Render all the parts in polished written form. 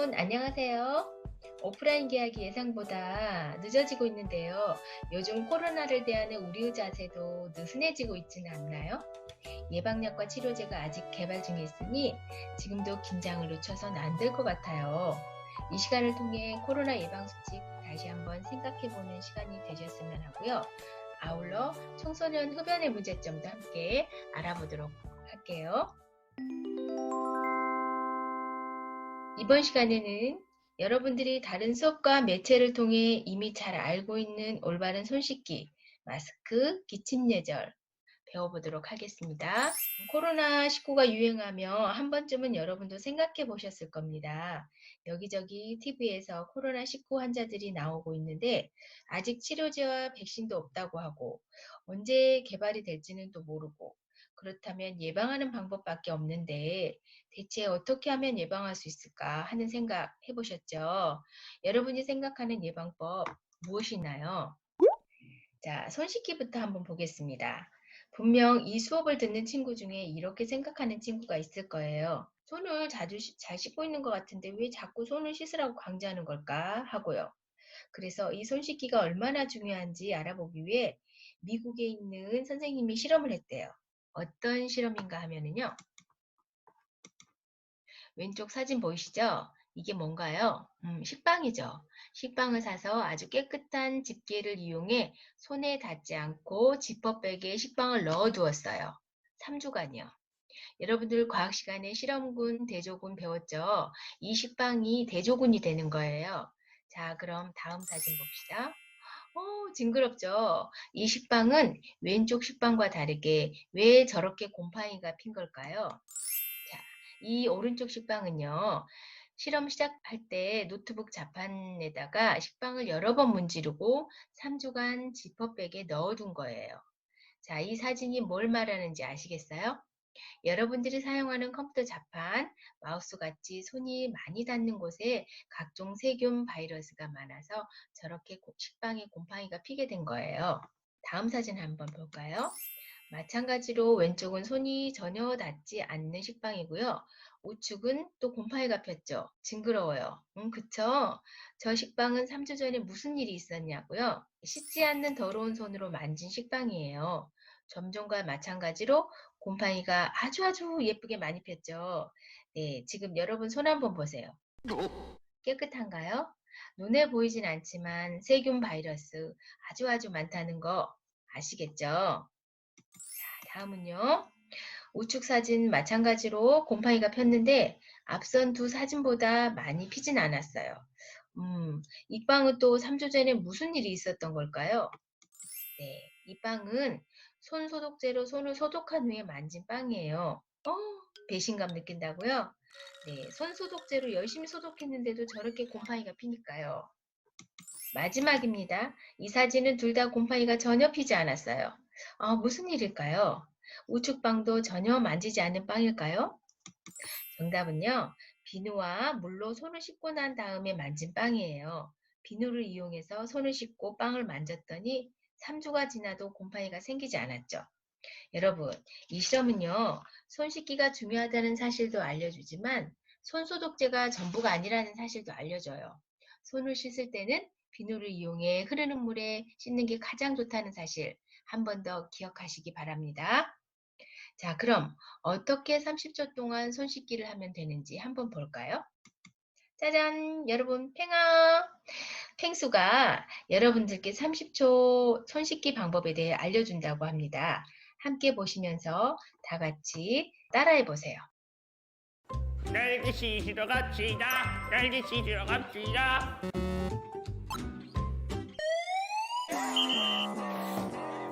여러분 안녕하세요. 오프라인 계약이 예상보다 늦어지고 있는데요. 요즘 코로나를 대하는 우리의 자세도 느슨해지고 있지는 않나요? 예방약과 치료제가 아직 개발 중에 있으니 지금도 긴장을 늦춰선 안 될 것 같아요. 이 시간을 통해 코로나 예방 수칙 다시 한번 생각해보는 시간이 되셨으면 하고요. 아울러 청소년 흡연의 문제점도 함께 알아보도록 할게요. 이번 시간에는 여러분들이 다른 수업과 매체를 통해 이미 잘 알고 있는 올바른 손 씻기, 마스크, 기침 예절 배워보도록 하겠습니다. 코로나19가 유행하며 한 번쯤은 여러분도 생각해 보셨을 겁니다. 여기저기 TV에서 코로나19 환자들이 나오고 있는데 아직 치료제와 백신도 없다고 하고 언제 개발이 될지는 또 모르고 그렇다면 예방하는 방법밖에 없는데 대체 어떻게 하면 예방할 수 있을까 하는 생각 해보셨죠? 여러분이 생각하는 예방법 무엇이나요? 자, 손 씻기부터 한번 보겠습니다. 분명 이 수업을 듣는 친구 중에 이렇게 생각하는 친구가 있을 거예요. 손을 잘 씻고 있는 것 같은데 왜 자꾸 손을 씻으라고 강조하는 걸까 하고요. 그래서 이 손 씻기가 얼마나 중요한지 알아보기 위해 미국에 있는 선생님이 실험을 했대요. 어떤 실험인가 하면은요. 왼쪽 사진 보이시죠? 이게 뭔가요? 식빵이죠. 식빵을 사서 아주 깨끗한 집게를 이용해 손에 닿지 않고 지퍼백에 식빵을 넣어 두었어요. 3주간이요. 여러분들 과학 시간에 실험군, 대조군 배웠죠? 이 식빵이 대조군이 되는 거예요. 자, 그럼 다음 사진 봅시다. 징그럽죠? 이 식빵은 왼쪽 식빵과 다르게 왜 저렇게 곰팡이가 핀 걸까요? 자, 이 오른쪽 식빵은요. 실험 시작할 때 노트북 자판에다가 식빵을 여러 번 문지르고 3주간 지퍼백에 넣어둔 거예요. 자, 이 사진이 뭘 말하는지 아시겠어요? 여러분들이 사용하는 컴퓨터 자판, 마우스 같이 손이 많이 닿는 곳에 각종 세균 바이러스가 많아서 저렇게 식빵에 곰팡이가 피게 된 거예요. 다음 사진 한번 볼까요? 마찬가지로 왼쪽은 손이 전혀 닿지 않는 식빵이고요. 우측은 또 곰팡이가 폈죠. 징그러워요. 그쵸? 저 식빵은 3주 전에 무슨 일이 있었냐고요? 씻지 않는 더러운 손으로 만진 식빵이에요. 점종과 마찬가지로 곰팡이가 아주 예쁘게 많이 폈죠. 네, 지금 여러분 손 한번 보세요. 깨끗한가요? 눈에 보이진 않지만 세균 바이러스 아주 많다는 거 아시겠죠? 다음은요. 우측 사진 마찬가지로 곰팡이가 폈는데 앞선 두 사진보다 많이 피진 않았어요. 이 빵은 또 3주 전에 무슨 일이 있었던 걸까요? 네, 이 빵은 손 소독제로 손을 소독한 후에 만진 빵이에요. 배신감 느낀다고요? 네, 손 소독제로 열심히 소독했는데도 저렇게 곰팡이가 피니까요. 마지막입니다. 이 사진은 둘 다 곰팡이가 전혀 피지 않았어요. 무슨 일일까요? 우측 빵도 전혀 만지지 않는 빵일까요? 정답은요. 비누와 물로 손을 씻고 난 다음에 만진 빵이에요. 비누를 이용해서 손을 씻고 빵을 만졌더니 3주가 지나도 곰팡이가 생기지 않았죠. 여러분, 이 실험은요. 손 씻기가 중요하다는 사실도 알려주지만 손 소독제가 전부가 아니라는 사실도 알려줘요. 손을 씻을 때는 비누를 이용해 흐르는 물에 씻는 게 가장 좋다는 사실 한 번 더 기억하시기 바랍니다. 자, 그럼 어떻게 30초 동안 손 씻기를 하면 되는지 한번 볼까요? 짜잔! 여러분, 펭수가 여러분들께 30초 손 씻기 방법에 대해 알려준다고 합니다. 함께 보시면서 다 같이 따라해 보세요. 날개 씻으러 갑시다. 날개 씻으러 갑시다.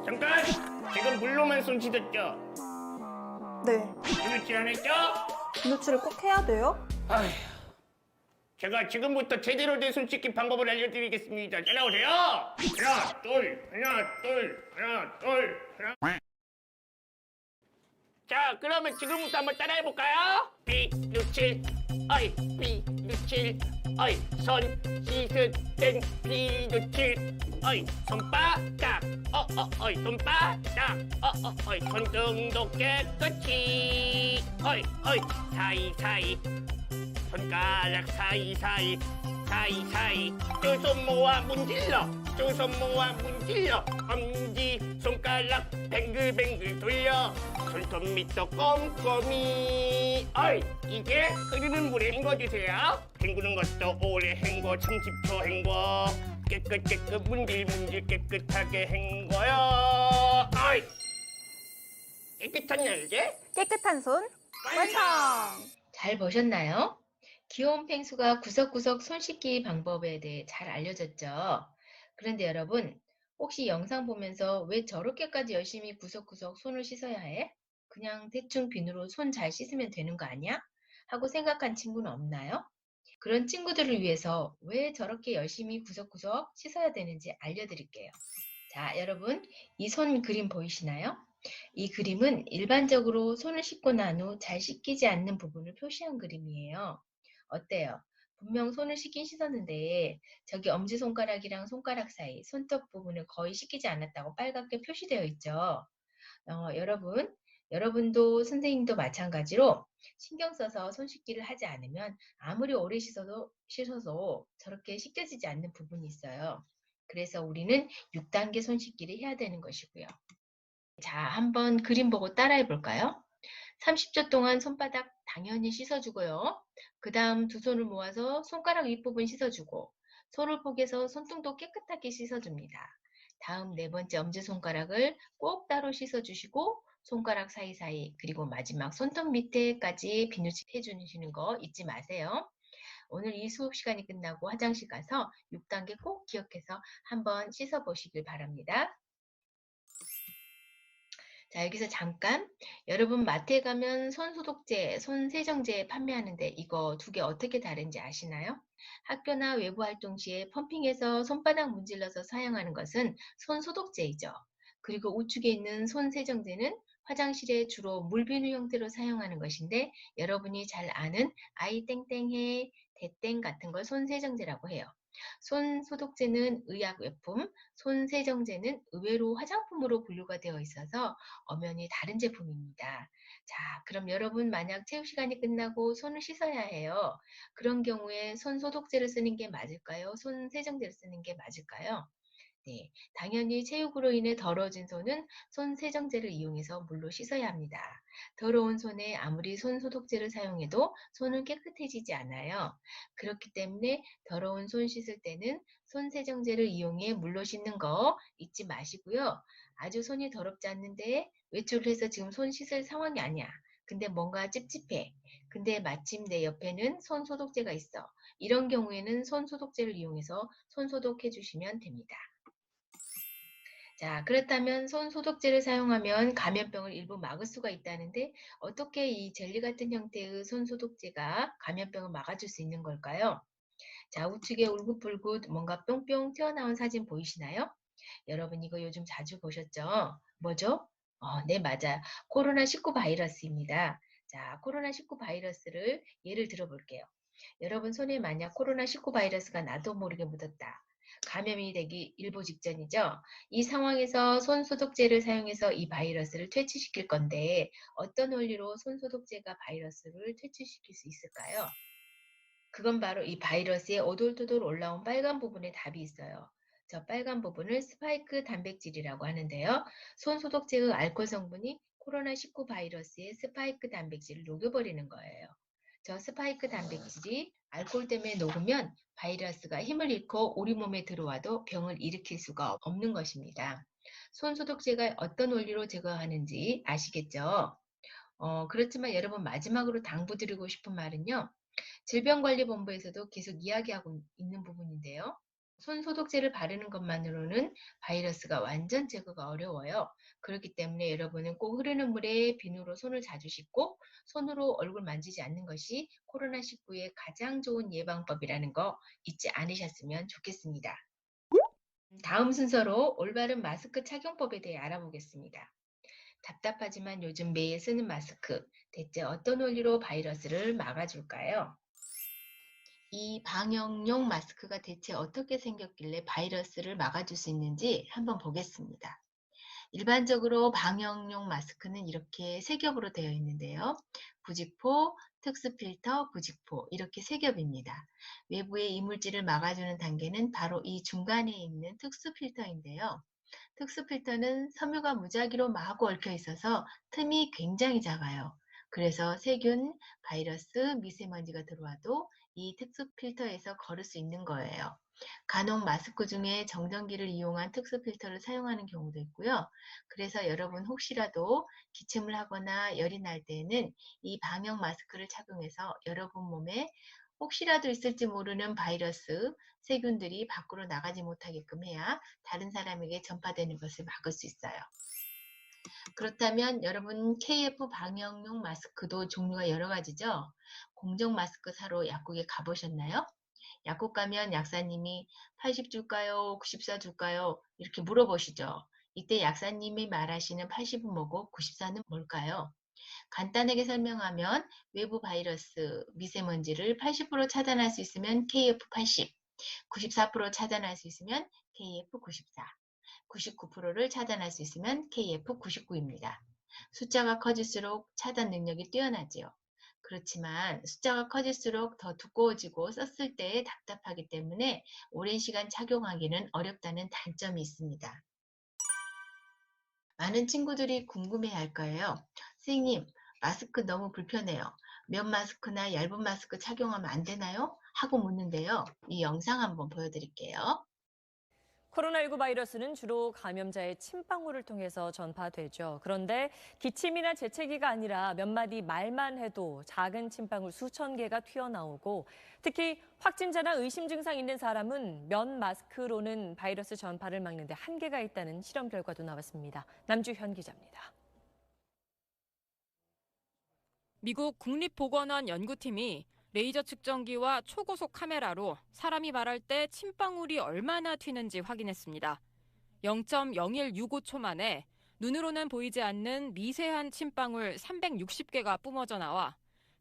잠깐! 지금 물로만 손 씻었죠? 네. 비누칠 안 했죠? 비누칠을 꼭 해야 돼요? 아휴, 제가 지금부터 제대로 된 손 씻기 방법을 알려드리겠습니다. 따라오세요. 하나, 둘, 하나, 둘, 하나, 둘, 하나. 자, 그러면 지금부터 한번 따라해볼까요? 비누칠, 어이, 비누칠, 어이, 손 씻을 땐 비누칠, 어이, 손바닥, 어이, 손바닥, 어이, 손등도 깨끗이, 어이, 사이사이, 손가락 사이사이 사이사이 두 손 모아 문질러 두 손 모아 문질러 엄지 손가락 뱅글뱅글 돌려 손톱 밑도 꼼꼼히 어이 이게 흐르는 물에 헹궈주세요 헹구는 것도 오래 헹궈 30초 헹궈 깨끗 문질문질 깨끗하게 헹궈요 어이 깨끗하냐 이제? 깨끗한 손 완성! 잘 보셨나요? 귀여운 펭수가 구석구석 손 씻기 방법에 대해 잘 알려줬죠. 그런데 여러분, 혹시 영상 보면서 왜 저렇게까지 열심히 구석구석 손을 씻어야 해? 그냥 대충 비누로 손 잘 씻으면 되는 거 아니야? 하고 생각한 친구는 없나요? 그런 친구들을 위해서 왜 저렇게 열심히 구석구석 씻어야 되는지 알려드릴게요. 자, 여러분, 이 손 그림 보이시나요? 이 그림은 일반적으로 손을 씻고 난 후 잘 씻기지 않는 부분을 표시한 그림이에요. 어때요? 분명 손을 씻긴 씻었는데 저기 엄지손가락이랑 손가락 사이 손톱 부분을 거의 씻기지 않았다고 빨갛게 표시되어 있죠. 여러분도 선생님도 마찬가지로 신경 써서 손 씻기를 하지 않으면 아무리 오래 씻어도 저렇게 씻겨지지 않는 부분이 있어요. 그래서 우리는 6단계 손 씻기를 해야 되는 것이고요. 자, 한번 그림 보고 따라해 볼까요? 30초 동안 손바닥 당연히 씻어주고요. 그 다음 두 손을 모아서 손가락 윗부분 씻어주고 손을 포개서 손등도 깨끗하게 씻어줍니다. 다음 네 번째 엄지손가락을 꼭 따로 씻어주시고 손가락 사이사이 그리고 마지막 손톱 밑에까지 비누칠 해주시는 거 잊지 마세요. 오늘 이 수업 시간이 끝나고 화장실 가서 6단계 꼭 기억해서 한번 씻어보시길 바랍니다. 자, 여기서 잠깐 여러분 마트에 가면 손소독제, 손세정제 판매하는데 이거 두 개 어떻게 다른지 아시나요? 학교나 외부 활동 시에 펌핑해서 손바닥 문질러서 사용하는 것은 손소독제이죠. 그리고 우측에 있는 손세정제는 화장실에 주로 물비누 형태로 사용하는 것인데 여러분이 잘 아는 아이땡땡해, 대땡 같은 걸 손세정제라고 해요. 손소독제는 의약외품, 손세정제는 의외로 화장품으로 분류가 되어 있어서 엄연히 다른 제품입니다. 자, 그럼 여러분 만약 체육 시간이 끝나고 손을 씻어야 해요. 그런 경우에 손소독제를 쓰는 게 맞을까요? 손세정제를 쓰는 게 맞을까요? 네, 당연히 체육으로 인해 더러워진 손은 손세정제를 이용해서 물로 씻어야 합니다. 더러운 손에 아무리 손소독제를 사용해도 손은 깨끗해지지 않아요. 그렇기 때문에 더러운 손 씻을 때는 손세정제를 이용해 물로 씻는 거 잊지 마시고요. 아주 손이 더럽지 않는데 외출을 해서 지금 손 씻을 상황이 아니야. 근데 뭔가 찝찝해. 근데 마침 내 옆에는 손소독제가 있어. 이런 경우에는 손소독제를 이용해서 손소독해 주시면 됩니다. 자, 그렇다면 손 소독제를 사용하면 감염병을 일부 막을 수가 있다는데 어떻게 이 젤리 같은 형태의 손 소독제가 감염병을 막아줄 수 있는 걸까요? 자, 우측에 울긋불긋 뭔가 뿅뿅 튀어나온 사진 보이시나요? 여러분 이거 요즘 자주 보셨죠? 뭐죠? 네, 맞아요. 코로나19 바이러스입니다. 자, 코로나19 바이러스를 예를 들어 볼게요. 여러분 손에 만약 코로나19 바이러스가 나도 모르게 묻었다. 감염이 되기 일보 직전이죠. 이 상황에서 손소독제를 사용해서 이 바이러스를 퇴치시킬 건데 어떤 원리로 손소독제가 바이러스를 퇴치시킬 수 있을까요? 그건 바로 이 바이러스에 오돌토돌 올라온 빨간 부분에 답이 있어요. 저 빨간 부분을 스파이크 단백질이라고 하는데요. 손소독제의 알코올 성분이 코로나19 바이러스의 스파이크 단백질을 녹여버리는 거예요. 저 스파이크 단백질이 알코올 때문에 녹으면 바이러스가 힘을 잃고 우리 몸에 들어와도 병을 일으킬 수가 없는 것입니다. 손소독제가 어떤 원리로 제거하는지 아시겠죠? 그렇지만 여러분 마지막으로 당부드리고 싶은 말은요. 질병관리본부에서도 계속 이야기하고 있는 부분인데요. 손소독제를 바르는 것만으로는 바이러스가 완전 제거가 어려워요. 그렇기 때문에 여러분은 꼭 흐르는 물에 비누로 손을 자주 씻고 손으로 얼굴 만지지 않는 것이 코로나19의 가장 좋은 예방법이라는 거 잊지 않으셨으면 좋겠습니다. 다음 순서로 올바른 마스크 착용법에 대해 알아보겠습니다. 답답하지만 요즘 매일 쓰는 마스크, 대체 어떤 원리로 바이러스를 막아줄까요? 이 방역용 마스크가 대체 어떻게 생겼길래 바이러스를 막아줄 수 있는지 한번 보겠습니다. 일반적으로 방역용 마스크는 이렇게 세 겹으로 되어 있는데요. 부직포, 특수 필터, 부직포 이렇게 세 겹입니다. 외부의 이물질을 막아주는 단계는 바로 이 중간에 있는 특수 필터인데요. 특수 필터는 섬유가 무작위로 마구 얽혀 있어서 틈이 굉장히 작아요. 그래서 세균, 바이러스, 미세먼지가 들어와도 이 특수 필터에서 걸을 수 있는 거예요. 간혹 마스크 중에 정전기를 이용한 특수 필터를 사용하는 경우도 있고요. 그래서 여러분 혹시라도 기침을 하거나 열이 날 때에는 이 방역 마스크를 착용해서 여러분 몸에 혹시라도 있을지 모르는 바이러스, 세균들이 밖으로 나가지 못하게끔 해야 다른 사람에게 전파되는 것을 막을 수 있어요. 그렇다면 여러분 KF 방역용 마스크도 종류가 여러 가지죠? 공정 마스크 사러 약국에 가보셨나요? 약국 가면 약사님이 80 줄까요? 94 줄까요? 이렇게 물어보시죠. 이때 약사님이 말하시는 80은 뭐고 94는 뭘까요? 간단하게 설명하면 외부 바이러스, 미세먼지를 80% 차단할 수 있으면 KF80, 94% 차단할 수 있으면 KF94, 99%를 차단할 수 있으면 KF99입니다. 숫자가 커질수록 차단 능력이 뛰어나지요. 그렇지만 숫자가 커질수록 더 두꺼워지고 썼을 때 답답하기 때문에 오랜 시간 착용하기는 어렵다는 단점이 있습니다. 많은 친구들이 궁금해할 거예요. 선생님, 마스크 너무 불편해요. 면 마스크나 얇은 마스크 착용하면 안 되나요? 하고 묻는데요. 이 영상 한번 보여드릴게요. 코로나19 바이러스는 주로 감염자의 침방울을 통해서 전파되죠. 그런데 기침이나 재채기가 아니라 몇 마디 말만 해도 작은 침방울 수천 개가 튀어나오고 특히 확진자나 의심 증상 있는 사람은 면 마스크로는 바이러스 전파를 막는 데 한계가 있다는 실험 결과도 나왔습니다. 남주현 기자입니다. 미국 국립보건원 연구팀이 레이저 측정기와 초고속 카메라로 사람이 말할 때 침방울이 얼마나 튀는지 확인했습니다. 0.0165초 만에 눈으로는 보이지 않는 미세한 침방울 360개가 뿜어져 나와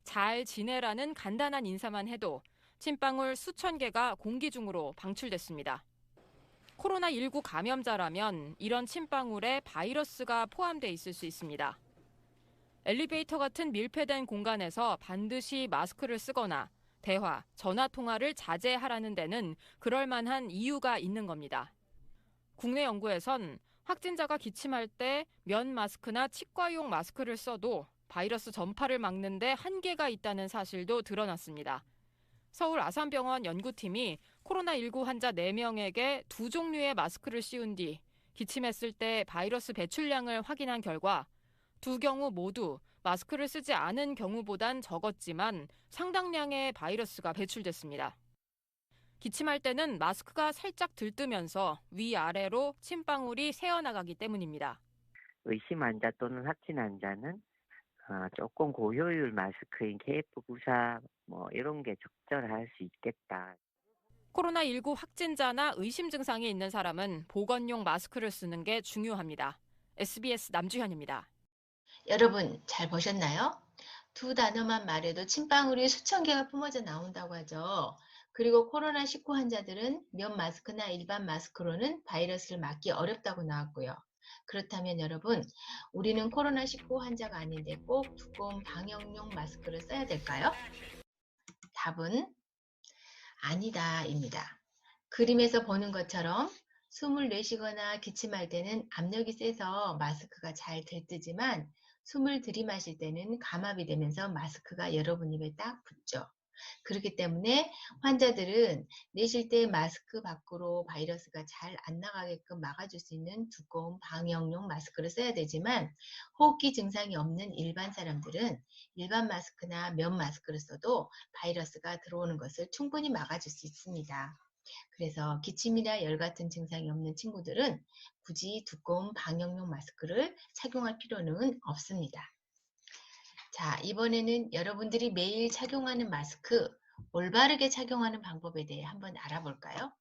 잘 지내라는 간단한 인사만 해도 침방울 수천 개가 공기 중으로 방출됐습니다. 코로나19 감염자라면 이런 침방울에 바이러스가 포함돼 있을 수 있습니다. 엘리베이터 같은 밀폐된 공간에서 반드시 마스크를 쓰거나 대화, 전화 통화를 자제하라는 데는 그럴 만한 이유가 있는 겁니다. 국내 연구에선 확진자가 기침할 때 면 마스크나 치과용 마스크를 써도 바이러스 전파를 막는 데 한계가 있다는 사실도 드러났습니다. 서울 아산병원 연구팀이 코로나19 환자 4명에게 두 종류의 마스크를 씌운 뒤 기침했을 때 바이러스 배출량을 확인한 결과 두 경우 모두 마스크를 쓰지 않은 경우보단 적었지만 상당량의 바이러스가 배출됐습니다. 기침할 때는 마스크가 살짝 들뜨면서 위아래로 침방울이 새어나가기 때문입니다. 의심 환자 또는 확진 환자는 조금 고효율 마스크인 KF94 이런 게 적절할 수 있겠다. 코로나19 확진자나 의심 증상이 있는 사람은 보건용 마스크를 쓰는 게 중요합니다. SBS 남주현입니다. 여러분 잘 보셨나요? 두 단어만 말해도 침방울이 수천 개가 뿜어져 나온다고 하죠. 그리고 코로나19 환자들은 면 마스크나 일반 마스크로는 바이러스를 막기 어렵다고 나왔고요. 그렇다면 여러분, 우리는 코로나19 환자가 아닌데 꼭 두꺼운 방역용 마스크를 써야 될까요? 답은 아니다입니다. 그림에서 보는 것처럼 숨을 내쉬거나 기침할 때는 압력이 세서 마스크가 잘 들뜨지만 숨을 들이마실 때는 감압이 되면서 마스크가 여러분 입에 딱 붙죠. 그렇기 때문에 환자들은 내쉴 때 마스크 밖으로 바이러스가 잘 안 나가게끔 막아줄 수 있는 두꺼운 방역용 마스크를 써야 되지만 호흡기 증상이 없는 일반 사람들은 일반 마스크나 면 마스크를 써도 바이러스가 들어오는 것을 충분히 막아줄 수 있습니다. 그래서 기침이나 열 같은 증상이 없는 친구들은 굳이 두꺼운 방역용 마스크를 착용할 필요는 없습니다. 자, 이번에는 여러분들이 매일 착용하는 마스크, 올바르게 착용하는 방법에 대해 한번 알아볼까요?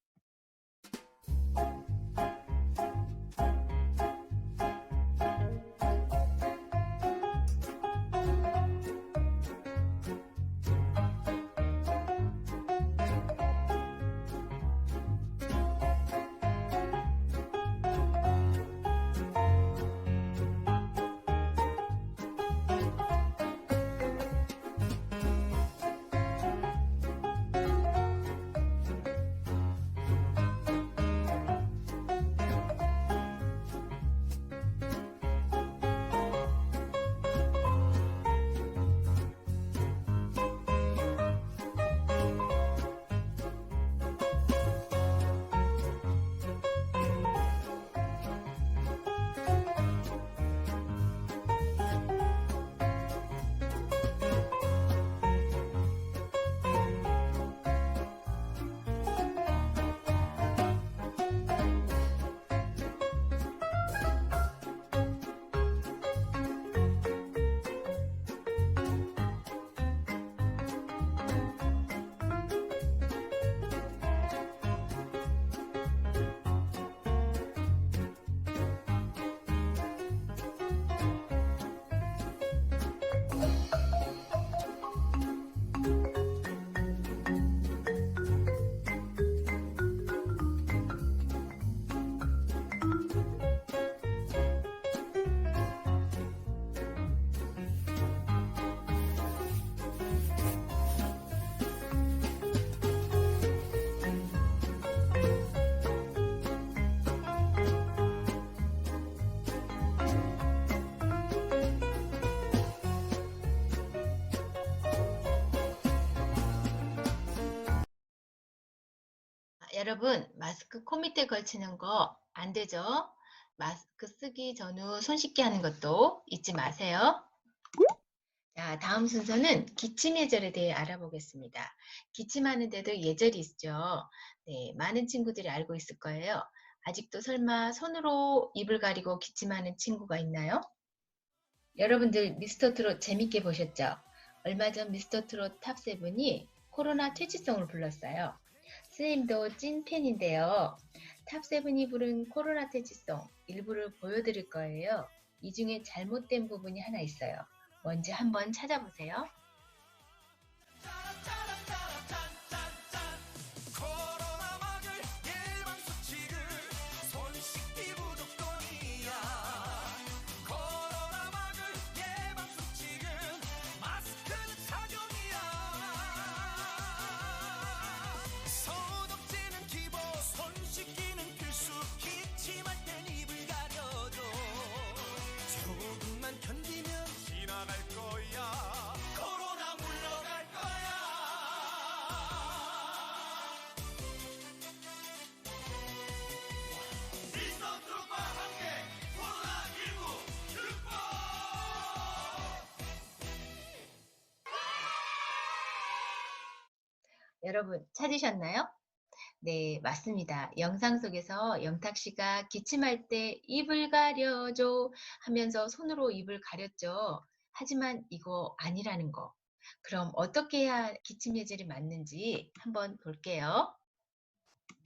여러분, 마스크 코 밑에 걸치는 거 안 되죠? 마스크 쓰기 전후 손 씻기 하는 것도 잊지 마세요. 자, 다음 순서는 기침 예절에 대해 알아보겠습니다. 기침하는데도 예절이 있죠. 네, 많은 친구들이 알고 있을 거예요. 아직도 설마 손으로 입을 가리고 기침하는 친구가 있나요? 여러분들 미스터 트롯 재밌게 보셨죠? 얼마 전 미스터 트롯 탑7이 코로나 퇴치송을 불렀어요. 선생님도 찐 팬인데요. 탑7이 부른 코로나 퇴치송 일부를 보여드릴 거예요. 이 중에 잘못된 부분이 하나 있어요. 뭔지 한번 찾아보세요. 코로나 막을 예방 수칙은 손 씻기 무조건이야. 코로나 막을 예방 수칙은 마스크는 착용이야. 소독제는 기본, 손 씻기는 필수. 기침할 땐 입을 가려줘. 조금만 견디면 지나갈 거야. 코로나 물러갈 거야. 미스터 트롯과 함께 코로나19 극복! 여러분 찾으셨나요? 네, 맞습니다. 영상 속에서 영탁 씨가 기침할 때 입을 가려줘 하면서 손으로 입을 가렸죠. 하지만 이거 아니라는 거. 그럼 어떻게 해야 기침 예절이 맞는지 한번 볼게요.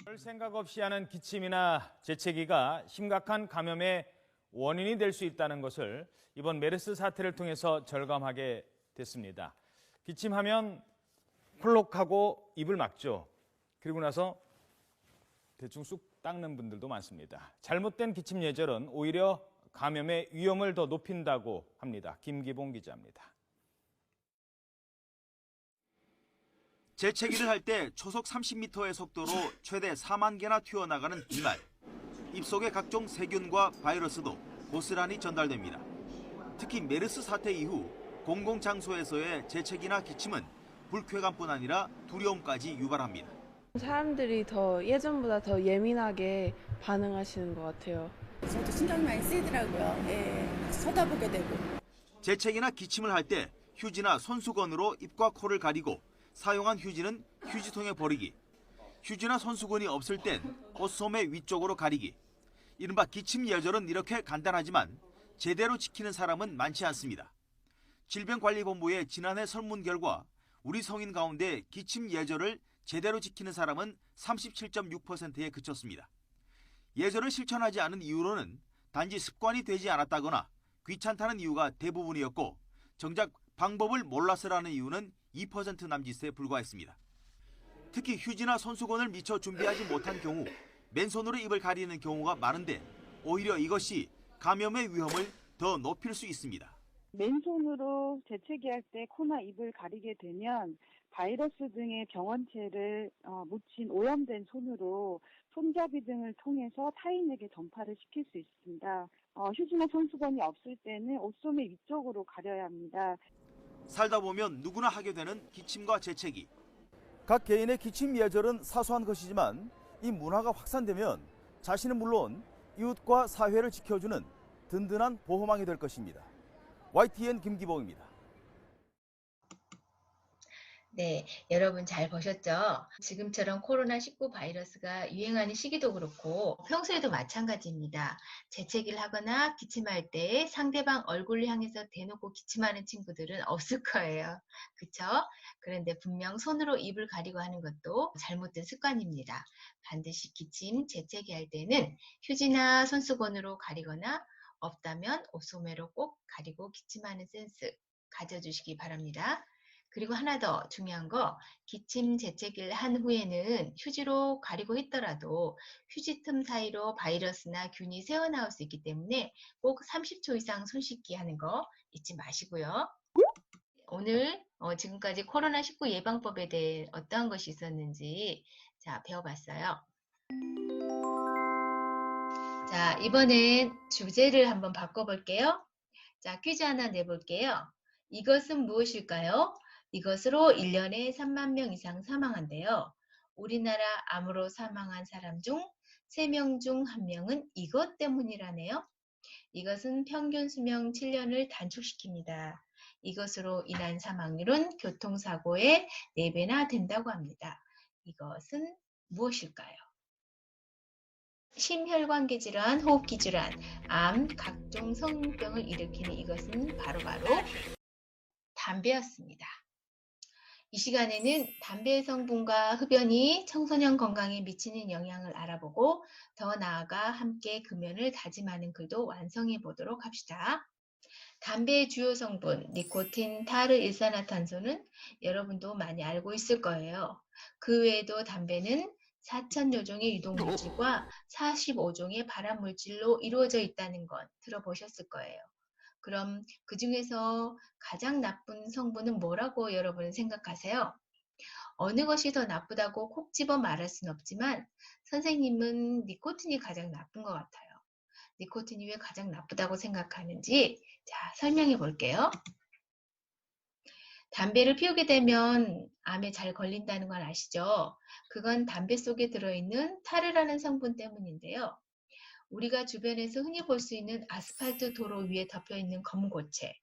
별 생각 없이 하는 기침이나 재채기가 심각한 감염의 원인이 될 수 있다는 것을 이번 메르스 사태를 통해서 절감하게 됐습니다. 기침하면 콜록하고 입을 막죠. 그리고 나서 대충 쑥 닦는 분들도 많습니다. 잘못된 기침 예절은 오히려 감염의 위험을 더 높인다고 합니다. 김기봉 기자입니다. 재채기를 할 때 초속 30m의 속도로 최대 4만 개나 튀어나가는 비말. 입속의 각종 세균과 바이러스도 고스란히 전달됩니다. 특히 메르스 사태 이후 공공장소에서의 재채기나 기침은 불쾌감뿐 아니라 두려움까지 유발합니다. 사람들이 더 예전보다 더 예민하게 반응하시는 것 같아요. 저도 신경 많이 쓰이더라고요. 예, 쳐다보게 되고. 재채기나 기침을 할 때 휴지나 손수건으로 입과 코를 가리고 사용한 휴지는 휴지통에 버리기. 휴지나 손수건이 없을 땐 옷소매 위쪽으로 가리기. 이른바 기침 예절은 이렇게 간단하지만 제대로 지키는 사람은 많지 않습니다. 질병관리본부의 지난해 설문 결과 우리 성인 가운데 기침 예절을 제대로 지키는 사람은 37.6%에 그쳤습니다. 예절을 실천하지 않은 이유로는 단지 습관이 되지 않았다거나 귀찮다는 이유가 대부분이었고 정작 방법을 몰라서라는 이유는 2% 남짓에 불과했습니다. 특히 휴지나 손수건을 미처 준비하지 못한 경우 맨손으로 입을 가리는 경우가 많은데 오히려 이것이 감염의 위험을 더 높일 수 있습니다. 맨손으로 재채기할 때 코나 입을 가리게 되면 바이러스 등의 병원체를 묻힌 오염된 손으로 손잡이 등을 통해서 타인에게 전파를 시킬 수 있습니다. 휴지나 손수건이 없을 때는 옷소매 위쪽으로 가려야 합니다. 살다 보면 누구나 하게 되는 기침과 재채기. 각 개인의 기침 예절은 사소한 것이지만 이 문화가 확산되면 자신은 물론 이웃과 사회를 지켜주는 든든한 보호망이 될 것입니다. YTN 김기봉입니다. 네, 여러분 잘 보셨죠? 지금처럼 코로나19 바이러스가 유행하는 시기도 그렇고 평소에도 마찬가지입니다. 재채기를 하거나 기침할 때 상대방 얼굴을 향해서 대놓고 기침하는 친구들은 없을 거예요. 그쵸? 그런데 분명 손으로 입을 가리고 하는 것도 잘못된 습관입니다. 반드시 기침, 재채기 할 때는 휴지나 손수건으로 가리거나 없다면 옷소매로 꼭 가리고 기침하는 센스 가져주시기 바랍니다. 그리고 하나 더 중요한 거, 기침 재채기를 한 후에는 휴지로 가리고 있더라도 휴지 틈 사이로 바이러스나 균이 새어나올 수 있기 때문에 꼭 30초 이상 손 씻기 하는 거 잊지 마시고요. 오늘 지금까지 코로나19 예방법에 대해 어떠한 것이 있었는지 배워봤어요. 자, 이번엔 주제를 한번 바꿔볼게요. 자, 퀴즈 하나 내볼게요. 이것은 무엇일까요? 이것으로 1년에 3만 명 이상 사망한대요. 우리나라 암으로 사망한 사람 중 3명 중 1명은 이것 때문이라네요. 이것은 평균 수명 7년을 단축시킵니다. 이것으로 인한 사망률은 교통사고의 4배나 된다고 합니다. 이것은 무엇일까요? 심혈관계 질환, 호흡기 질환, 암, 각종 성병을 일으키는 이것은 바로바로 담배였습니다. 이 시간에는 담배의 성분과 흡연이 청소년 건강에 미치는 영향을 알아보고 더 나아가 함께 금연을 다짐하는 글도 완성해 보도록 합시다. 담배의 주요 성분, 니코틴, 타르, 일산화탄소는 여러분도 많이 알고 있을 거예요. 그 외에도 담배는 4,000여 종의 유독물질과 45종의 발암물질로 이루어져 있다는 건 들어보셨을 거예요. 그럼 그 중에서 가장 나쁜 성분은 뭐라고 여러분 생각하세요? 어느 것이 더 나쁘다고 콕 집어 말할 순 없지만 선생님은 니코틴이 가장 나쁜 것 같아요. 니코틴이 왜 가장 나쁘다고 생각하는지 설명해 볼게요. 담배를 피우게 되면 암에 잘 걸린다는 건 아시죠? 그건 담배 속에 들어있는 타르라는 성분 때문인데요. 우리가 주변에서 흔히 볼 수 있는 아스팔트 도로 위에 덮여있는 검은고체.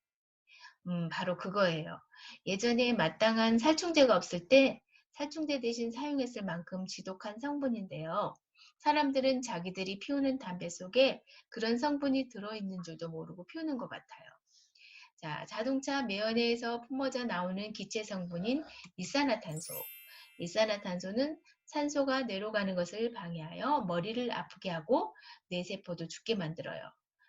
바로 그거예요. 예전에 마땅한 살충제가 없을 때 살충제 대신 사용했을 만큼 지독한 성분인데요. 사람들은 자기들이 피우는 담배 속에 그런 성분이 들어있는 줄도 모르고 피우는 것 같아요. 자동차 매연에서 품어져 나오는 기체 성분인 일산화탄소. 일산화탄소는 산소가 뇌로 가는 것을 방해하여 머리를 아프게 하고 뇌세포도 죽게 만들어요.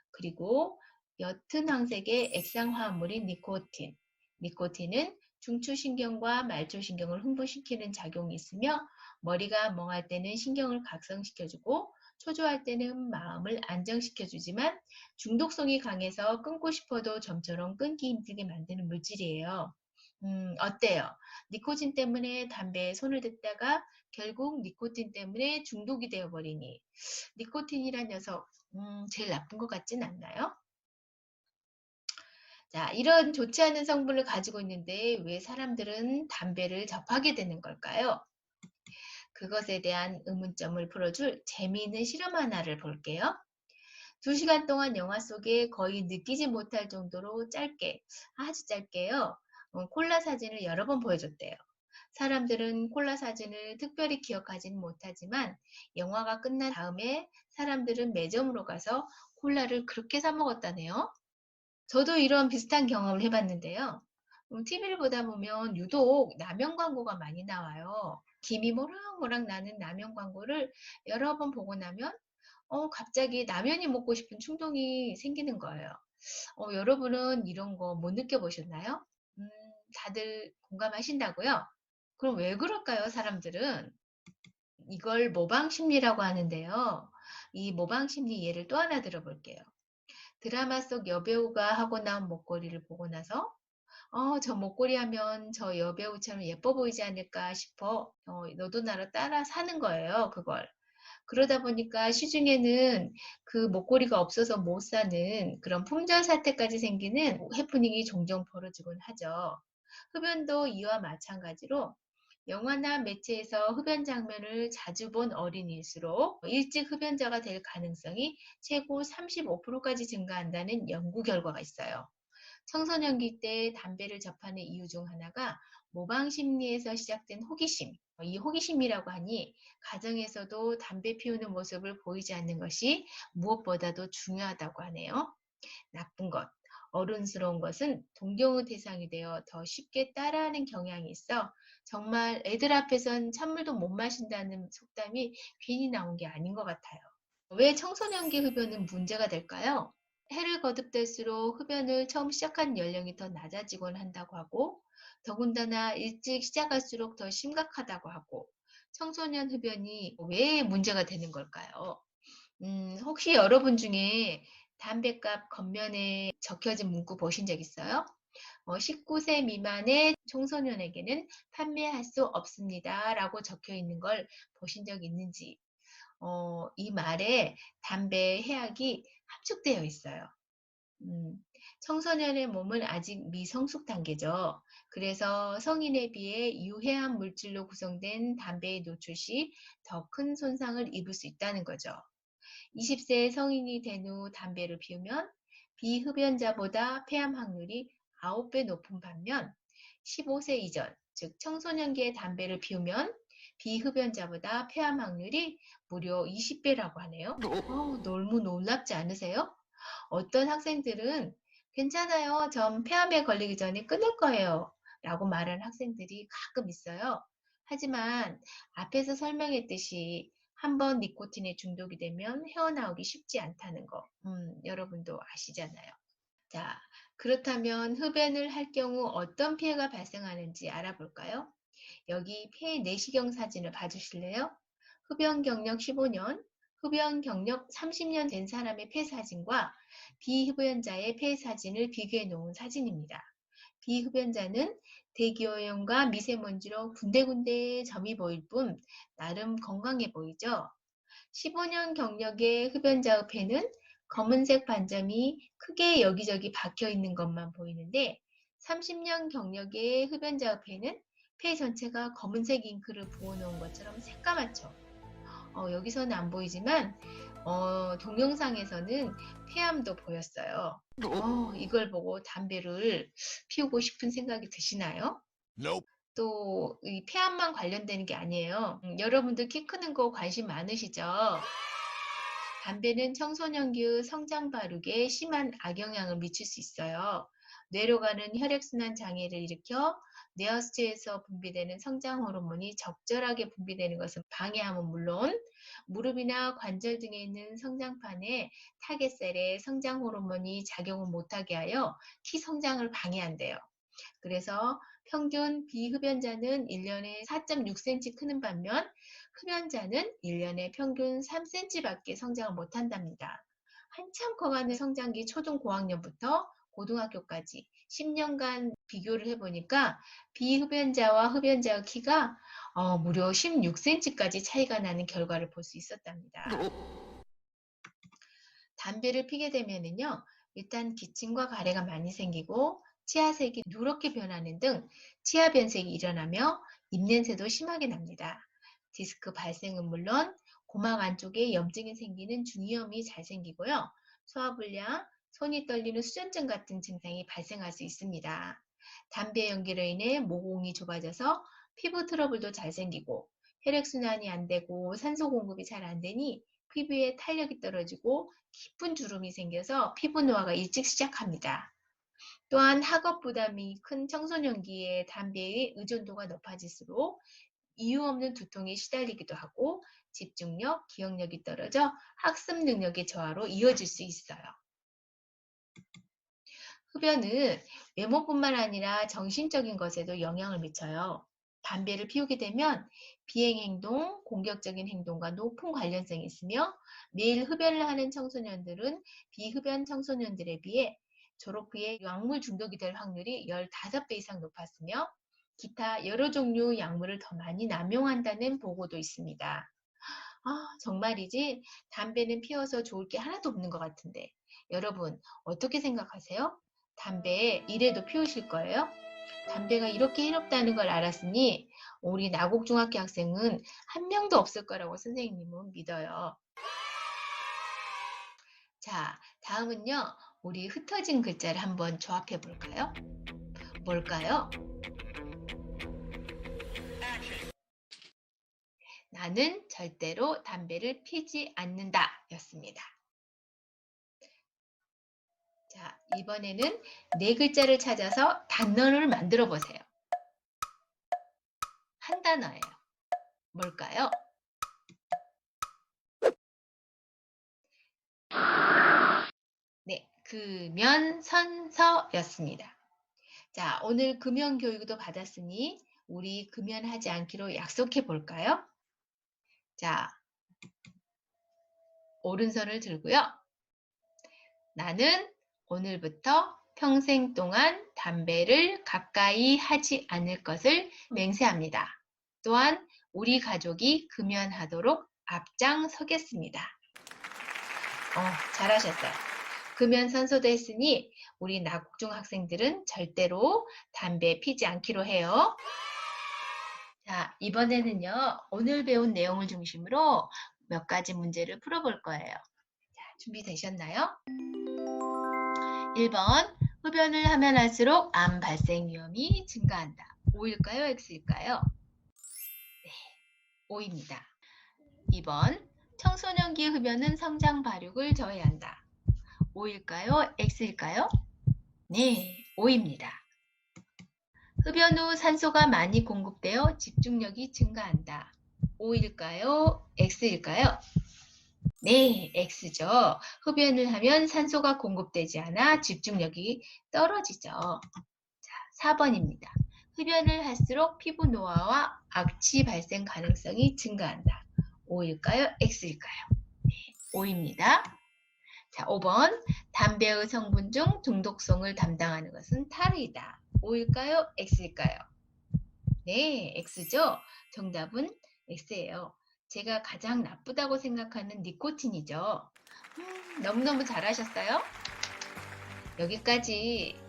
그리고 옅은 황색의 액상화합물인 니코틴. 니코틴은 중추신경과 말초신경을 흥분시키는 작용이 있으며 머리가 멍할 때는 신경을 각성시켜주고 초조할 때는 마음을 안정시켜주지만 중독성이 강해서 끊고 싶어도 좀처럼 끊기 힘들게 만드는 물질이에요. 어때요? 니코틴 때문에 담배에 손을 댔다가 결국 니코틴 때문에 중독이 되어버리니 니코틴이란 녀석 제일 나쁜 것 같진 않나요? 이런 좋지 않은 성분을 가지고 있는데 왜 사람들은 담배를 접하게 되는 걸까요? 그것에 대한 의문점을 풀어줄 재미있는 실험 하나를 볼게요. 2시간 동안 영화 속에 거의 느끼지 못할 정도로 짧게, 아주 짧게요. 콜라 사진을 여러 번 보여줬대요. 사람들은 콜라 사진을 특별히 기억하지는 못하지만 영화가 끝난 다음에 사람들은 매점으로 가서 콜라를 그렇게 사 먹었다네요. 저도 이런 비슷한 경험을 해봤는데요. TV를 보다 보면 유독 라면 광고가 많이 나와요. 김이 모락모락 나는 라면 광고를 여러 번 보고 나면 갑자기 라면이 먹고 싶은 충동이 생기는 거예요. 여러분은 이런 거 못 느껴보셨나요? 다들 공감하신다고요? 그럼 왜 그럴까요, 사람들은? 이걸 모방심리라고 하는데요. 이 모방심리 예를 또 하나 들어볼게요. 드라마 속 여배우가 하고 나온 목걸이를 보고 나서 저 목걸이 하면 저 여배우처럼 예뻐 보이지 않을까 싶어 너도 나로 따라 사는 거예요, 그걸. 그러다 보니까 시중에는 그 목걸이가 없어서 못 사는 그런 품절 사태까지 생기는 해프닝이 종종 벌어지곤 하죠. 흡연도 이와 마찬가지로 영화나 매체에서 흡연 장면을 자주 본 어린이일수록 일찍 흡연자가 될 가능성이 최고 35%까지 증가한다는 연구 결과가 있어요. 청소년기 때 담배를 접하는 이유 중 하나가 모방 심리에서 시작된 호기심. 이 호기심이라고 하니 가정에서도 담배 피우는 모습을 보이지 않는 것이 무엇보다도 중요하다고 하네요. 나쁜 것. 어른스러운 것은 동경의 대상이 되어 더 쉽게 따라하는 경향이 있어 정말 애들 앞에선 찬물도 못 마신다는 속담이 괜히 나온 게 아닌 것 같아요. 왜 청소년기 흡연은 문제가 될까요? 해를 거듭될수록 흡연을 처음 시작한 연령이 더 낮아지곤 한다고 하고 더군다나 일찍 시작할수록 더 심각하다고 하고 청소년 흡연이 왜 문제가 되는 걸까요? 혹시 여러분 중에 담뱃값 겉면에 적혀진 문구 보신 적 있어요? 19세 미만의 청소년에게는 판매할 수 없습니다 라고 적혀 있는 걸 보신 적 있는지 이 말에 담배 해악이 함축되어 있어요. 청소년의 몸은 아직 미성숙 단계죠. 그래서 성인에 비해 유해한 물질로 구성된 담배에 노출 시 더 큰 손상을 입을 수 있다는 거죠. 20세 성인이 된 후 담배를 피우면 비흡연자보다 폐암 확률이 9배 높은 반면 15세 이전, 즉 청소년기에 담배를 피우면 비흡연자보다 폐암 확률이 무려 20배라고 하네요. 너무 놀랍지 않으세요? 어떤 학생들은 괜찮아요. 전 폐암에 걸리기 전에 끊을 거예요. 라고 말하는 학생들이 가끔 있어요. 하지만 앞에서 설명했듯이 한번 니코틴에 중독이 되면 헤어나오기 쉽지 않다는 거. 여러분도 아시잖아요. 자, 그렇다면 흡연을 할 경우 어떤 피해가 발생하는지 알아볼까요? 여기 폐 내시경 사진을 봐주실래요? 흡연 경력 15년, 흡연 경력 30년 된 사람의 폐 사진과 비흡연자의 폐 사진을 비교해 놓은 사진입니다. 비흡연자는 대기오염과 미세먼지로 군데군데 점이 보일 뿐 나름 건강해 보이죠? 15년 경력의 흡연자의 폐는 검은색 반점이 크게 여기저기 박혀 있는 것만 보이는데 30년 경력의 흡연자의 폐는 폐 전체가 검은색 잉크를 부어놓은 것처럼 새까맣죠. 여기서는 안 보이지만 동영상에서는 폐암도 보였어요. 이걸 보고 담배를 피우고 싶은 생각이 드시나요? 또 이 폐암만 관련되는 게 아니에요. 여러분들 키 크는 거 관심 많으시죠? 담배는 청소년기의 성장 발육에 심한 악영향을 미칠 수 있어요. 뇌로 가는 혈액순환 장애를 일으켜 뇌하수체에서 분비되는 성장 호르몬이 적절하게 분비되는 것을 방해함은 물론 무릎이나 관절 등에 있는 성장판에 타겟셀에 성장 호르몬이 작용을 못하게 하여 키 성장을 방해한대요. 그래서 평균 비흡연자는 1년에 4.6cm 크는 반면 흡연자는 1년에 평균 3cm밖에 성장을 못한답니다. 한참 커가는 성장기 초등 고학년부터 고등학교까지 10년간 비교를 해보니까 비흡연자와 흡연자의 키가 무려 16cm까지 차이가 나는 결과를 볼 수 있었답니다. 담배를 피게 되면은요, 일단 기침과 가래가 많이 생기고 치아색이 누렇게 변하는 등 치아 변색이 일어나며 입냄새도 심하게 납니다. 디스크 발생은 물론 고막 안쪽에 염증이 생기는 중이염이 잘 생기고요. 소화불량, 손이 떨리는 수전증 같은 증상이 발생할 수 있습니다. 담배 연기로 인해 모공이 좁아져서 피부 트러블도 잘 생기고 혈액순환이 안 되고 산소 공급이 잘 안 되니 피부에 탄력이 떨어지고 깊은 주름이 생겨서 피부 노화가 일찍 시작합니다. 또한 학업 부담이 큰 청소년기에 담배의 의존도가 높아질수록 이유 없는 두통에 시달리기도 하고 집중력, 기억력이 떨어져 학습 능력의 저하로 이어질 수 있어요. 흡연은 외모뿐만 아니라 정신적인 것에도 영향을 미쳐요. 담배를 피우게 되면 비행행동, 공격적인 행동과 높은 관련성이 있으며 매일 흡연을 하는 청소년들은 비흡연 청소년들에 비해 졸업 후에 약물 중독이 될 확률이 15배 이상 높았으며 기타 여러 종류 약물을 더 많이 남용한다는 보고도 있습니다. 정말이지 담배는 피워서 좋을 게 하나도 없는 것 같은데 여러분 어떻게 생각하세요? 담배 이래도 피우실 거예요? 담배가 이렇게 해롭다는 걸 알았으니 우리 나곡중학교 학생은 한 명도 없을 거라고 선생님은 믿어요. 자, 다음은요. 우리 흩어진 글자를 한번 조합해 볼까요? 뭘까요? 나는 절대로 담배를 피지 않는다 였습니다. 자, 이번에는 네 글자를 찾아서 단어를 만들어 보세요. 한 단어예요. 뭘까요? 네, 금연선서였습니다. 자, 오늘 금연 교육도 받았으니 우리 금연하지 않기로 약속해 볼까요? 자, 오른손을 들고요. 나는 오늘부터 평생 동안 담배를 가까이 하지 않을 것을 맹세합니다. 또한 우리 가족이 금연하도록 앞장서겠습니다. 잘하셨어요. 흡연 선소도 했으니 우리 나국중 학생들은 절대로 담배 피지 않기로 해요. 자, 이번에는요, 오늘 배운 내용을 중심으로 몇 가지 문제를 풀어볼 거예요. 자, 준비되셨나요? 1번, 흡연을 하면 할수록 암 발생 위험이 증가한다. O일까요? X일까요? 네, O입니다. 2번, 청소년기 흡연은 성장 발육을 저해한다. O일까요? X일까요? 네, O입니다. 흡연 후 산소가 많이 공급되어 집중력이 증가한다. O일까요? X일까요? 네, X죠. 흡연을 하면 산소가 공급되지 않아 집중력이 떨어지죠. 자, 4번입니다. 흡연을 할수록 피부 노화와 악취 발생 가능성이 증가한다. O일까요? X일까요? 네, O입니다. 자, 5번. 담배의 성분 중 중독성을 담당하는 것은 타르이다. O일까요? X일까요? 네, X죠. 정답은 X예요. 제가 가장 나쁘다고 생각하는 니코틴이죠. 너무너무 잘하셨어요? 여기까지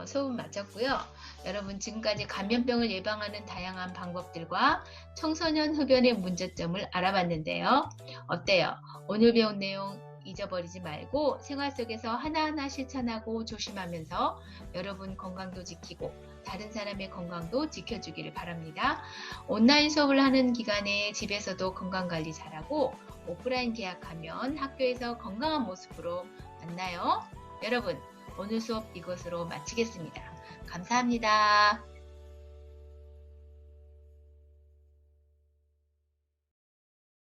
수업 마쳤고요. 여러분 지금까지 감염병을 예방하는 다양한 방법들과 청소년 흡연의 문제점을 알아봤는데요. 어때요? 오늘 배운 내용 잊어버리지 말고 생활 속에서 하나하나 실천하고 조심하면서 여러분 건강도 지키고 다른 사람의 건강도 지켜주기를 바랍니다. 온라인 수업을 하는 기간에 집에서도 건강관리 잘하고 오프라인 개학하면 학교에서 건강한 모습으로 만나요. 여러분 오늘 수업 이것으로 마치겠습니다. 감사합니다.